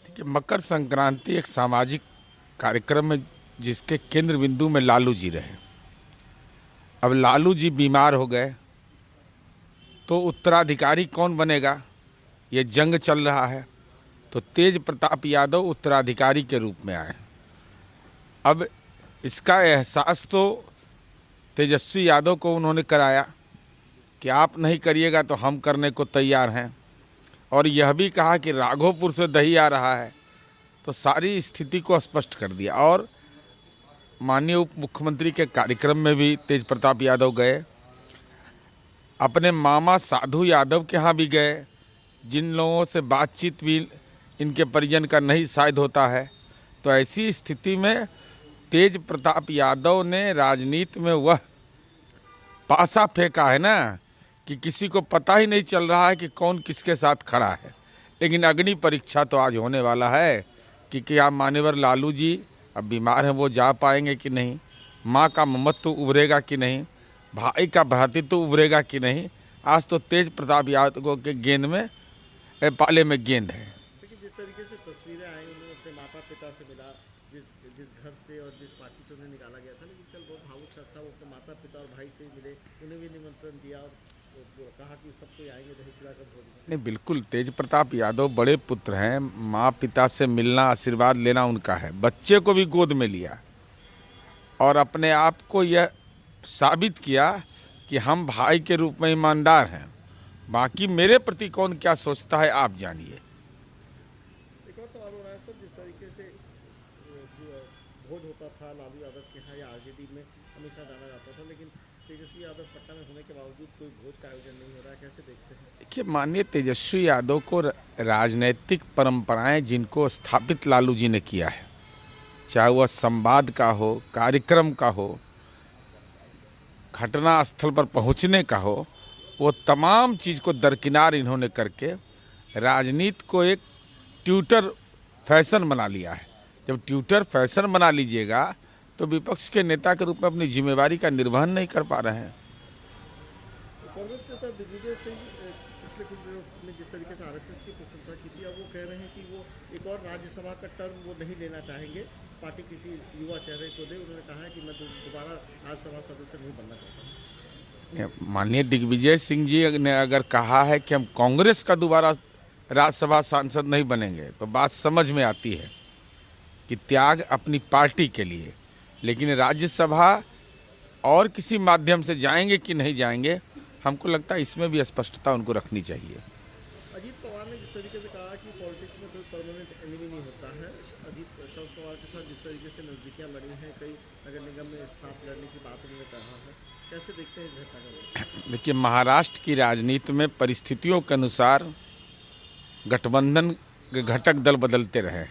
कि मकर संक्रांति एक सामाजिक कार्यक्रम में जिसके केंद्र बिंदु में लालू जी रहे। अब लालू जी बीमार हो गए तो उत्तराधिकारी कौन बनेगा, ये जंग चल रहा है। तो तेज प्रताप यादव उत्तराधिकारी के रूप में आए। अब इसका एहसास तो तेजस्वी यादव को उन्होंने कराया कि आप नहीं करिएगा तो हम करने को तैयार हैं, और यह भी कहा कि राघोपुर से दही आ रहा है। तो सारी स्थिति को स्पष्ट कर दिया। और माननीय उप मुख्यमंत्री के कार्यक्रम में भी तेज प्रताप यादव गए, अपने मामा साधु यादव के यहाँ भी गए, जिन लोगों से बातचीत भी इनके परिजन का नहीं शायद होता है। तो ऐसी स्थिति में तेज प्रताप यादव ने राजनीति में वह पासा फेंका है ना कि किसी को पता ही नहीं चल रहा है कि कौन किसके साथ खड़ा है। लेकिन अग्नि परीक्षा तो आज होने वाला है कि क्या मान्यवर लालू जी अब बीमार हैं, वो जा पाएंगे कि नहीं, माँ का ममत्व उभरेगा कि नहीं, भाई का भ्रातृत्व उभरेगा कि नहीं। आज तो तेज प्रताप यादव के गेंद में पाले में गेंद है। लेकिन जिस तरीके से तस्वीरें आई, उन्होंने अपने माता पिता से मिला, जिस घर से और जिस पार्टी से उन्हें निकाला गया था, लेकिन कल बहुत भावुक क्षण था। वो अपने माता पिता और भाई से ही मिले, उन्हें भी निमंत्रण दिया और कहा कि सबको आएंगे दही चूड़ा कर भोजन। नहीं, बिल्कुल तेज प्रताप यादव बड़े पुत्र हैं, माँ पिता से मिलना आशीर्वाद लेना उनका है। बच्चे को भी गोद में लिया और अपने आप को यह साबित किया कि हम भाई के रूप में ईमानदार हैं। बाकी मेरे प्रति कौन क्या सोचता है आप जानिए। एक और सवाल हो रहा है सर, जिस तरीके से जो भोज होता था लालू यादव के यहाँ या आरजेडी में हमेशा जाना जाता था, लेकिन तेजस्वी यादव पटना में होने के बावजूद कोई भोज का आयोजन नहीं हो रहा है, कैसे देखते हैं? देखिए, माननीय तेजस्वी यादव को राजनैतिक परंपराएं जिनको स्थापित लालू जी ने किया है, चाहे वह संवाद का हो, कार्यक्रम का हो, घटना स्थल पर पहुंचने का हो, वो तमाम चीज़ को दरकिनार इन्होंने करके राजनीति को एक ट्यूटर फैशन बना लिया है। जब ट्यूटर फैशन बना लीजिएगा तो विपक्ष के नेता के रूप में अपनी जिम्मेवारी का निर्वहन नहीं कर पा रहे हैं। कांग्रेस नेता दिग्विजय सिंह पिछले कुछ दिनों में जिस तरीके से आरएसएस की प्रशंसा की थी, अब वो कह रहे हैं कि वो एक और राज्यसभा का टर्म वो नहीं लेना चाहेंगे, पार्टी किसी युवा चेहरे को दे। उन्होंने कहा है कि मैं दोबारा राज्यसभा सदस्य नहीं बनना चाहता। माननीय दिग्विजय सिंह जी ने अगर कहा है कि हम कांग्रेस का दोबारा राज्यसभा सांसद नहीं बनेंगे तो बात समझ में आती है कि त्याग अपनी पार्टी के लिए, लेकिन राज्यसभा और किसी माध्यम से जाएंगे कि नहीं जाएंगे, हमको लगता है इसमें भी स्पष्टता उनको रखनी चाहिए। अजीत पवार ने जिस तरीके से कहा कि पॉलिटिक्स में कोई परमानेंट एनिमी नहीं होता है, शरद पवार के साथ जिस तरीके से नजदीकियां बनी हैं, कई नगर निगम में साथ लड़ने की बात उन्होंने कहा है, कैसे देखते हैं इस घटना को? देखिए, महाराष्ट्र की राजनीति में परिस्थितियों के अनुसार गठबंधन के घटक दल बदलते रहे,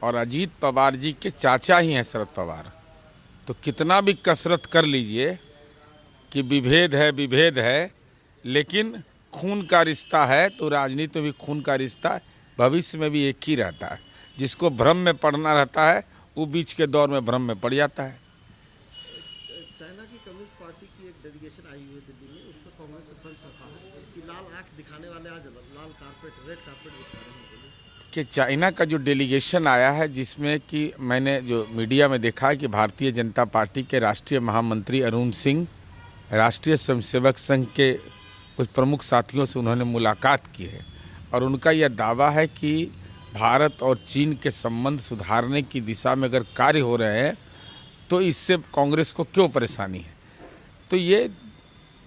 और अजीत पवार जी के चाचा ही हैं शरद पवार। तो कितना भी कसरत कर लीजिए कि विभेद है, लेकिन खून का रिश्ता है, तो राजनीति में भी खून का रिश्ता भविष्य में भी एक ही रहता है। जिसको भ्रम में पड़ना रहता है वो बीच के दौर में भ्रम में पड़ जाता है। चाइना की कम्युनिस्ट पार्टी की एक डेलीगेशन आई हुई है दिल्ली में, उसमें कांग्रेस से फंस फंसा है कि लाल आंख दिखाने वाले आज लाल कारपेट, रेड कारपेट बिछा रहे हैं कि चाइना का जो डेलीगेशन आया है, जिसमें कि मैंने जो मीडिया में देखा है कि भारतीय जनता पार्टी के राष्ट्रीय महामंत्री अरुण सिंह, राष्ट्रीय स्वयंसेवक संघ के कुछ प्रमुख साथियों से उन्होंने मुलाकात की है, और उनका यह दावा है कि भारत और चीन के संबंध सुधारने की दिशा में अगर कार्य हो रहे हैं तो इससे कांग्रेस को क्यों परेशानी है। तो ये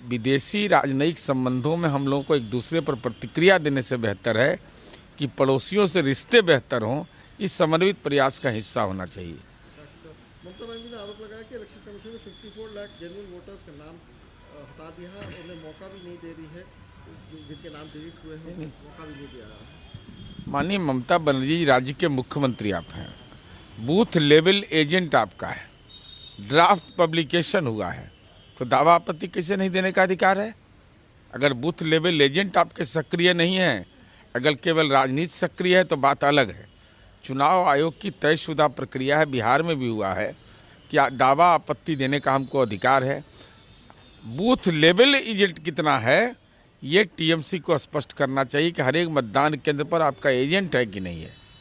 विदेशी राजनयिक संबंधों में हम लोगों को एक दूसरे पर प्रतिक्रिया देने से बेहतर है कि पड़ोसियों से रिश्ते बेहतर हों। इस समन्वित प्रयास का हिस्सा होना चाहिए। ममता बनर्जी ने आरोप लगाया कि इलेक्शन कमीशन ने 54 लाख जेन्युइन वोटर्स का नाम हटा दिया, उन्हें मौका भी नहीं दे रही है, जिनके नाम डिलीट हुए हैं मौका भी नहीं दिया रहा। माननीय ममता बनर्जी राज्य के मुख्यमंत्री आप हैं, बूथ लेवल एजेंट आपका है, ड्राफ्ट पब्लिकेशन हुआ है, तो दावा आपत्ति कैसे नहीं देने का अधिकार है? अगर बूथ लेवल एजेंट आपके सक्रिय नहीं है, अगर केवल राजनीति सक्रिय है तो बात अलग है। चुनाव आयोग की तयशुदा प्रक्रिया है, बिहार में भी हुआ है कि दावा आपत्ति देने का हमको अधिकार है। बूथ लेवल एजेंट कितना है ये टीएमसी को स्पष्ट करना चाहिए कि हर एक मतदान केंद्र पर आपका एजेंट है कि नहीं है।